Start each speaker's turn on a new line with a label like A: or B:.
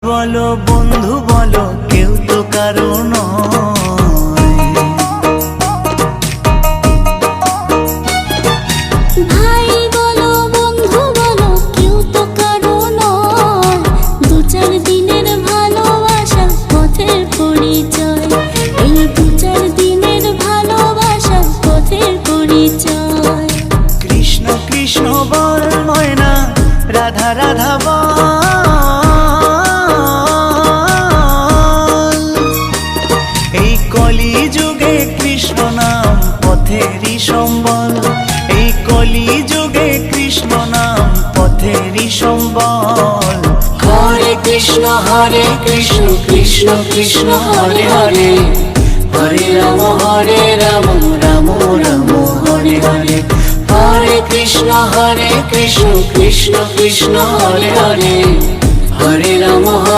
A: বলো বন্ধু বলো কেউ তো কারো নয়।
B: ভাই বলো বন্ধু বলো কেউ তো কারো নয়। দু চার দিনের ভালোবাসা পথের পরিচয়। এই দু চার দিনের ভালোবাসা পথের পরিচয়।
A: কৃষ্ণ কৃষ্ণ বল ময়না, রাধা রাধা বল। এই কলি যুগে কৃষ্ণ নাম পথেরই সম্বল। এই কলি যুগে কৃষ্ণ নাম পথেরই সম্বল।
C: হরে কৃষ্ণ কৃষ্ণ কৃষ্ণ হরে হরে, হরে রাম রাম রাম হরে হরে। হরে কৃষ্ণ কৃষ্ণ কৃষ্ণ হরে হরে, হরে রাম।